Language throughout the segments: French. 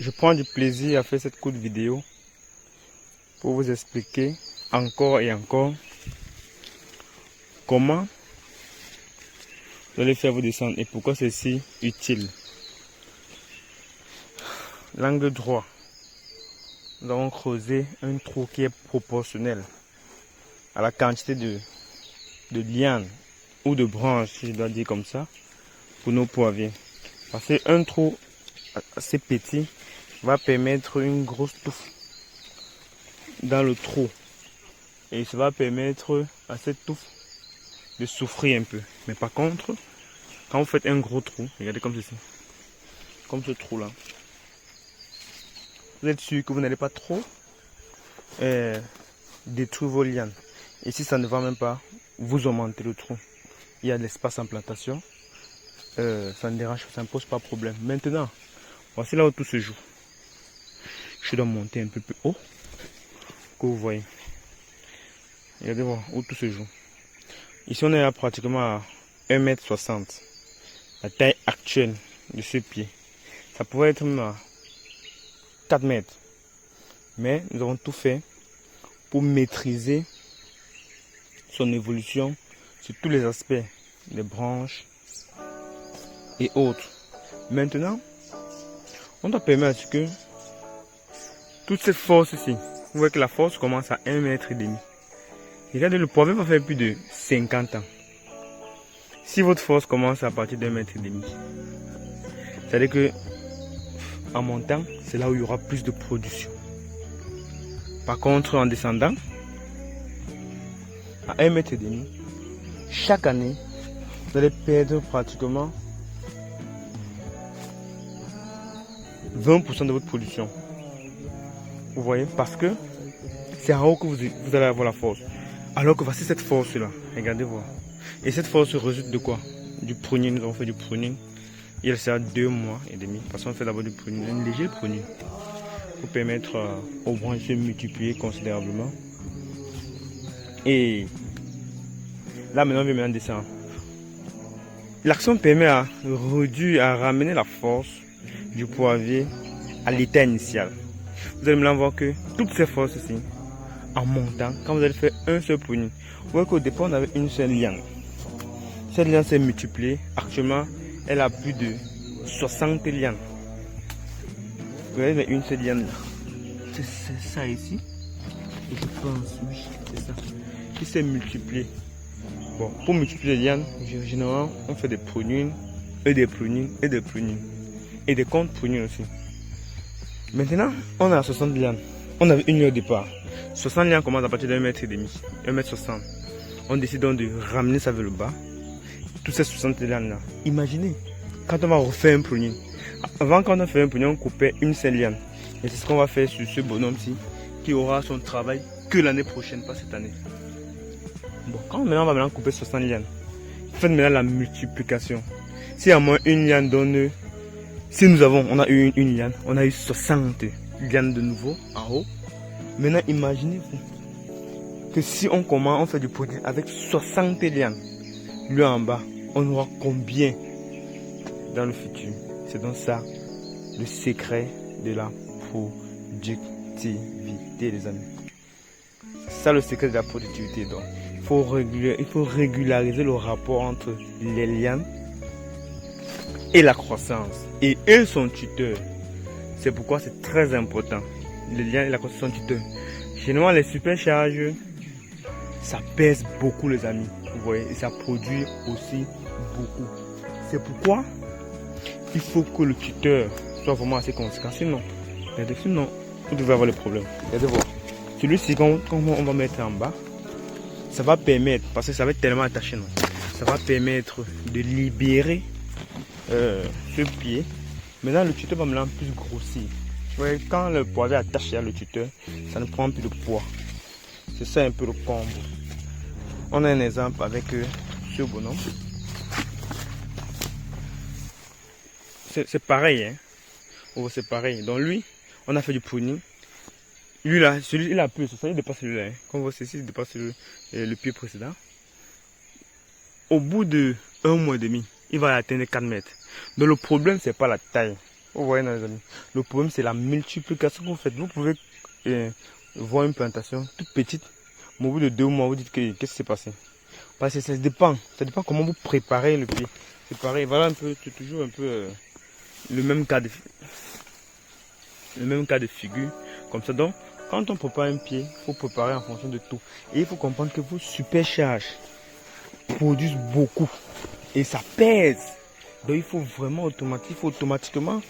Je prends du plaisir à faire cette courte vidéo pour vous expliquer encore et encore comment vous allez faire vos descentes et pourquoi c'est si utile. L'angle droit, nous avons creusé un trou qui est proportionnel à la quantité de lianes ou de branches, si je dois dire comme ça, pour nos poivriers. Parce qu'un trou assez petit va permettre une grosse touffe dans le trou. Et ça va permettre à cette touffe de souffrir un peu. Mais par contre, quand vous faites un gros trou, regardez comme ceci, comme ce trou là, vous êtes sûr que vous n'allez pas trop détruire vos lianes. Et si ça ne va même pas, vous augmentez le trou. Il y a de l'espace en plantation. Ça ne dérange, ça ne pose pas de problème. Maintenant, voici là où tout se joue. Je dois monter un peu plus haut, que vous voyez. Regardez voir où tout se joue. Ici, on est à pratiquement à 1,60 m. La taille actuelle de ce pied. Ça pourrait être même à 4 mètres. Mais nous avons tout fait pour maîtriser son évolution sur tous les aspects, les branches et autres. Maintenant, on doit permettre que toute cette force ici, vous voyez que la force commence à 1,5 m. Regardez, le poivre va faire plus de 50 ans. Si votre force commence à partir d'1,5 m, c'est-à-dire que en montant, c'est là où il y aura plus de production. Par contre, en descendant, à 1,5 m, chaque année, vous allez perdre pratiquement 20% de votre production. Vous voyez, parce que c'est en haut que vous allez avoir la force. Alors que voici cette force-là. Regardez voir. Et cette force résulte de quoi? Du pruning. Nous avons fait du pruning. Il sert 2 mois et demi. Parce qu'on fait d'abord du pruning, un léger pruning. Pour permettre aux branches de se multiplier considérablement. Et là maintenant, on vient maintenant descendre. L'action permet à réduire, à ramener la force du poivrier à l'état initial. Vous allez maintenant voir que toutes ces forces ici, en montant, quand vous allez faire un seul pruning, vous voyez qu'au départ on avait une seule liane. Cette liane s'est multipliée. Actuellement, elle a plus de 60 lianes. Vous voyez une seule liane là. C'est ça ici. Et je pense, oui, c'est ça. Qui s'est multiplié. Bon, pour multiplier les lianes, généralement, on fait des prunings, et des prunings, et des prunings. Et des comptes prunings aussi. Maintenant, on a 60 lianes. On avait une heure au départ. 60 lianes commencent à partir de 1,5 m, 1,60 m. On décide donc de ramener ça vers le bas. Tous ces 60 lianes là. Imaginez, quand on va refaire un pruning. Avant, quand on fait un pruning, on coupait une seule liane. Et c'est ce qu'on va faire sur ce bonhomme-ci, qui aura son travail que l'année prochaine, pas cette année. Bon, quand maintenant on va maintenant couper 60 lianes, faites maintenant la multiplication. Si à moins une liane donne, si on a eu une liane, on a eu 60 lianes de nouveau en haut. Maintenant imaginez-vous que si on commence, on fait du produit avec 60 lianes, lui en bas, on aura combien dans le futur? C'est donc ça le secret de la productivité, les amis. C'est ça le secret de la productivité. Donc, il faut régulariser le rapport entre les lianes et la croissance. Et eux sont tuteurs. C'est pourquoi c'est très important. Les lianes et la croissance sont tuteurs. Généralement, les supercharges, ça pèse beaucoup, les amis. Vous voyez, et ça produit aussi beaucoup. C'est pourquoi il faut que le tuteur soit vraiment assez conséquent. Sinon, vous devez avoir le problème. Regardez voir. Celui-ci, quand on va mettre en bas, ça va permettre, parce que ça va être tellement attaché, non, ça va permettre de libérer ce pied. Maintenant, le tuteur va maintenant plus grossir. Vous voyez, quand le poivre est attaché à le tuteur, ça ne prend plus de poids. C'est ça un peu le combo. On a un exemple avec ce bonhomme. C'est pareil, hein. Oh, c'est pareil. Donc lui, on a fait du pruning. Lui là, celui il a plus, il dépasse celui-là. Hein. Comme vous voyez ici, il dépasse le pied précédent. Au bout de 1 mois et demi, il va atteindre 4 mètres. Donc le problème, c'est pas la taille. Vous voyez, les amis, le problème c'est la multiplication que vous faites. Vous pouvez voir une plantation toute petite, mais au bout de 2 mois, vous dites qu'est-ce qui s'est passé. Parce que ça dépend comment vous préparez le pied. C'est pareil, voilà un peu, c'est toujours un peu le même cas de figure. Comme ça, donc, quand on prépare un pied, il faut préparer en fonction de tout. Et il faut comprendre que vos supercharges produisent beaucoup. Et ça pèse. Donc il faut vraiment automatiquement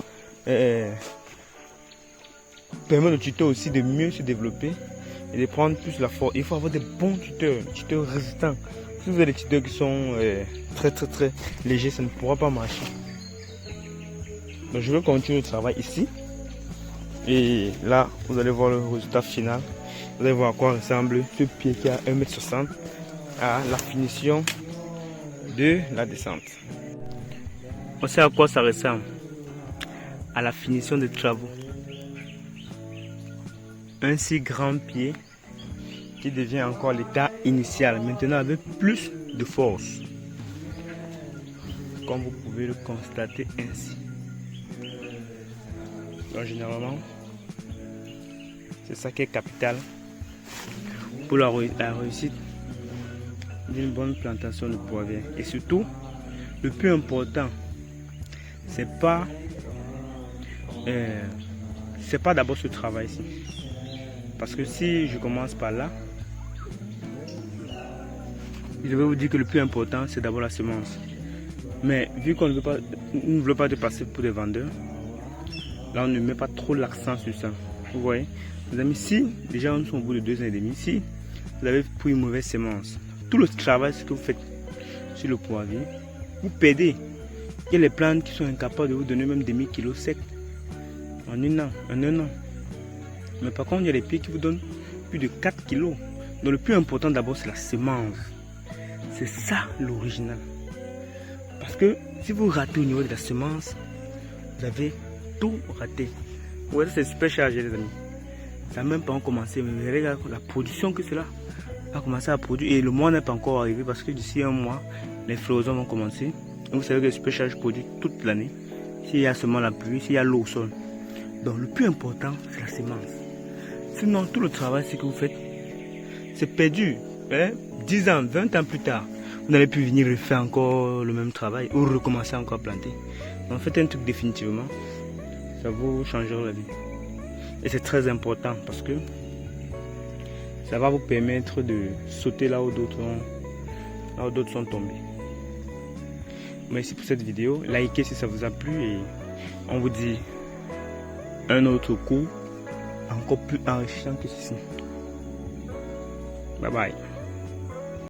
permettre au tuteur aussi de mieux se développer et de prendre plus la force. Il faut avoir des bons tuteurs résistants. Si vous avez des tuteurs qui sont très légers, ça ne pourra pas marcher. Donc je vais continuer le travail ici. Et là, vous allez voir le résultat final. Vous allez voir à quoi ressemble ce pied qui a 1,60 m à la finition de la descente. On sait à quoi ça ressemble. À la finition des travaux. Un si grand pied qui devient encore l'état initial. Maintenant avec plus de force. Comme vous pouvez le constater ainsi. Donc généralement, c'est ça qui est capital pour la réussite d'une bonne plantation de poivrier. Et surtout, le plus important, c'est pas d'abord ce travail-ci. Parce que si je commence par là, je vais vous dire que le plus important, c'est d'abord la semence. Mais vu qu'on ne veut pas dépasser pour des vendeurs, là on ne met pas trop l'accent sur ça. Vous voyez, les amis, si déjà on est au bout de 2 ans et demi, si vous avez pris une mauvaise semence, tout le travail que vous faites sur le poivrier, vous perdez. Il y a les plantes qui sont incapables de vous donner même des 1000 kg secs en un an. Mais par contre, il y a les pieds qui vous donnent plus de 4 kg. Donc le plus important d'abord, c'est la semence. C'est ça l'original. Parce que si vous ratez au niveau de la semence, vous avez tout raté. Vous voyez, c'est super chargé, les amis. Ça n'a même pas commencé. Mais regardez la production que cela a commencé à produire. Et le mois n'est pas encore arrivé parce que d'ici un mois, les floraisons vont commencer. Vous savez que les super charges produisent toute l'année. S'il y a seulement la pluie, s'il y a l'eau au sol. Donc le plus important, c'est la semence. Sinon, tout le travail que vous faites, c'est perdu. 10 ans, 20 ans plus tard, vous n'allez plus venir refaire encore le même travail ou recommencer encore à planter. Donc faites un truc définitivement, ça vous changera la vie. Et c'est très important parce que ça va vous permettre de sauter là où d'autres sont tombés. Merci pour cette vidéo. Likez si ça vous a plu et on vous dit un autre coup encore plus enrichissant que ceci. Bye bye.